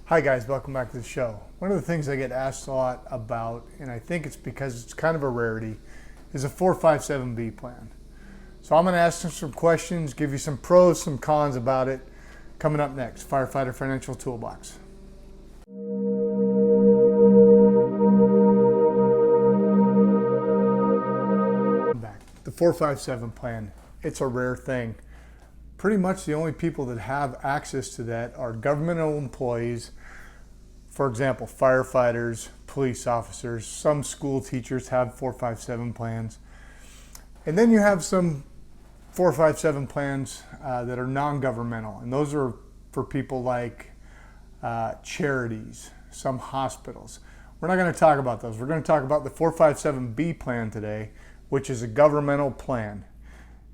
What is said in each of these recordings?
Hi guys, welcome back to the show. One of the things I get asked a lot about, and I think it's because it's kind of a rarity, is a 457B plan. So I'm going to ask some questions, give you some pros, some cons about it. Coming up next, Firefighter Financial Toolbox. Back. The 457 plan, it's a rare thing. Pretty much the only people that have access to that are governmental employees. For example, firefighters, police officers, some school teachers have 457 plans. And then you have some 457 plans that are non-governmental, and those are for people like charities, some hospitals. We're not going to talk about those. We're going to talk about the 457B plan today, which is a governmental plan.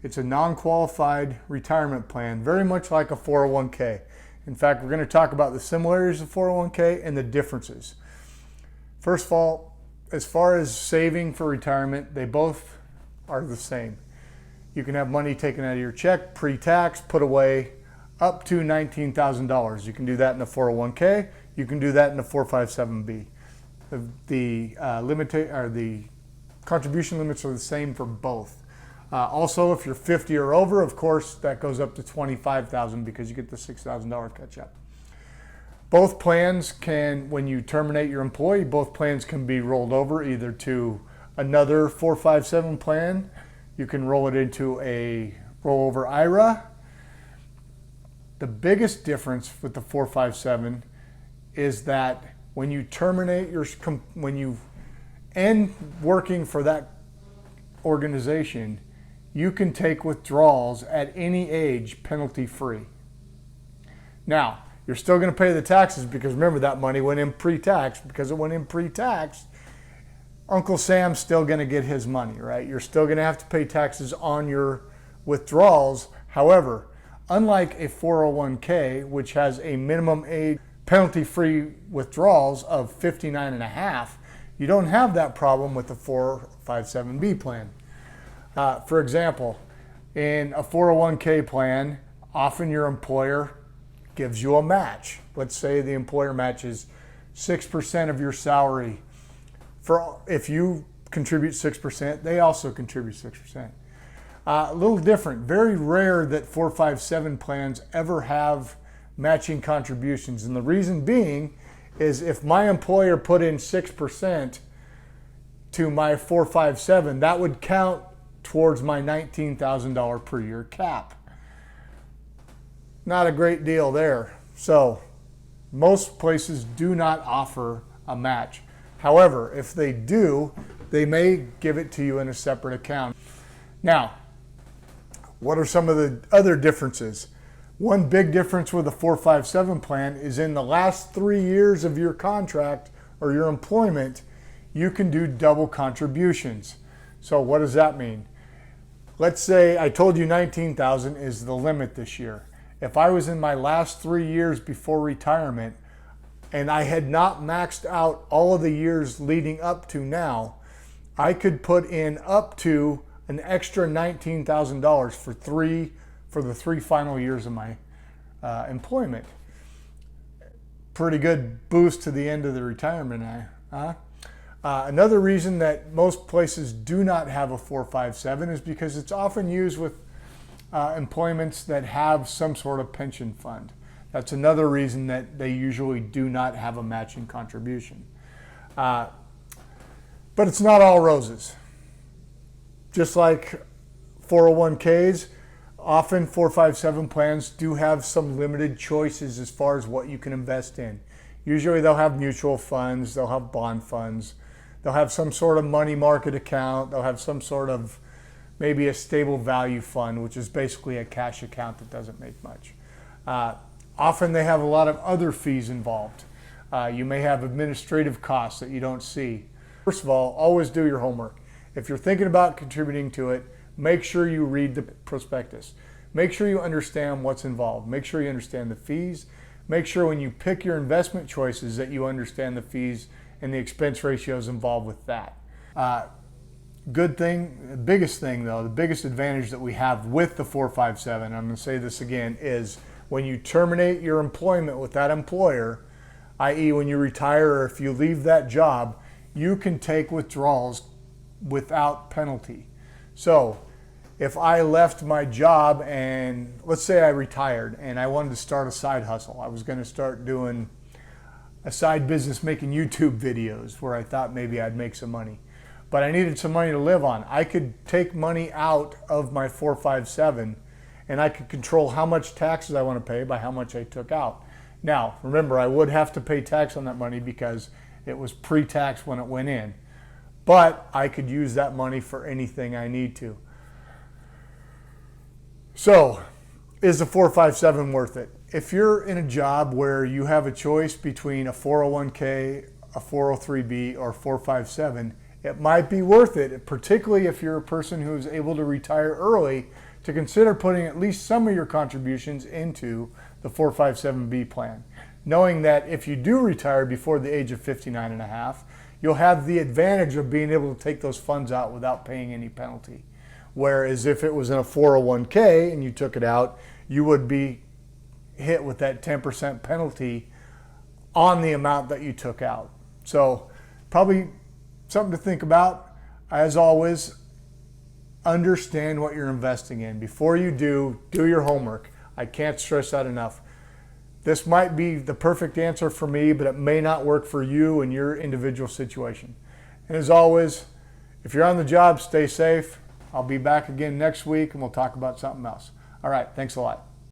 It's a non-qualified retirement plan, very much like a 401k. In fact, we're going to talk about the similarities of 401k and the differences. First of all, as far as saving for retirement, they both are the same. You can have money taken out of your check, pre-tax, put away up to $19,000. You can do that in a 401k. You can do that in a 457b. The contribution limits are the same for both. Also, if you're 50 or over, of course, that goes up to $25,000 because you get the $6,000 catch up. Both plans can, when you terminate your employee, both plans can be rolled over either to another 457 plan. You can roll it into a rollover IRA. The biggest difference with the 457 is that when you terminate when you end working for that organization, you can take withdrawals at any age penalty free. Now, you're still going to pay the taxes because remember that money went in pre-tax. Because it went in pre-tax, Uncle Sam's still going to get his money, right? You're still going to have to pay taxes on your withdrawals. However, unlike a 401k, which has a minimum age penalty-free withdrawals of 59 and a half, you don't have that problem with the 457B plan. For example, in a 401k plan, often your employer gives you a match. Let's say the employer matches 6% of your salary. If you contribute 6%, they also contribute 6%. A little different. Very rare that 457 plans ever have matching contributions. And the reason being is if my employer put in 6% to my 457, that would count towards my $19,000 per year cap. Not a great deal there. So most places do not offer a match. However, if they do, they may give it to you in a separate account. Now, what are some of the other differences? One big difference with a 457 plan is in the last 3 years of your contract or your employment, you can do double contributions. So what does that mean? Let's say I told you 19,000 is the limit this year. If I was in my last 3 years before retirement and I had not maxed out all of the years leading up to now, I could put in up to an extra $19,000 for the 3 final years of my employment. Pretty good boost to the end of the retirement, huh? Another reason that most places do not have a 457 is because it's often used with employments that have some sort of pension fund. That's another reason that they usually do not have a matching contribution. But it's not all roses. Just like 401ks, often 457 plans do have some limited choices as far as what you can invest in. Usually they'll have mutual funds, they'll have bond funds, they'll have some sort of money market account, they'll have some sort of maybe a stable value fund, which is basically a cash account that doesn't make much. Often they have a lot of other fees involved. You may have administrative costs that you don't see. First of all, always do your homework. If you're thinking about contributing to it, make sure you read the prospectus. Make sure you understand what's involved. Make sure you understand the fees. Make sure when you pick your investment choices that you understand the fees and the expense ratios involved with that. Good thing, the biggest thing though, the biggest advantage that we have with the 457, I'm going to say this again, is when you terminate your employment with that employer, i.e. when you retire or if you leave that job, you can take withdrawals without penalty. So if I left my job and let's say I retired and I wanted to start a side hustle, I was going to start doing a side business making YouTube videos where I thought maybe I'd make some money, but I needed some money to live on. I could take money out of my 457 and I could control how much taxes I want to pay by how much I took out. Now, remember, I would have to pay tax on that money because it was pre-tax when it went in, but I could use that money for anything I need to. So, is the 457 worth it? If you're in a job where you have a choice between a 401k, a 403b, or 457, it might be worth it, particularly if you're a person who is able to retire early, to consider putting at least some of your contributions into the 457b plan. Knowing that if you do retire before the age of 59 and a half, you'll have the advantage of being able to take those funds out without paying any penalty. Whereas if it was in a 401k and you took it out, you would be hit with that 10% penalty on the amount that you took out. So probably something to think about. As always, understand what you're investing in. Before you do your homework. I can't stress that enough. This might be the perfect answer for me, but it may not work for you and your individual situation. And as always, if you're on the job, stay safe. I'll be back again next week and we'll talk about something else. All right, thanks a lot.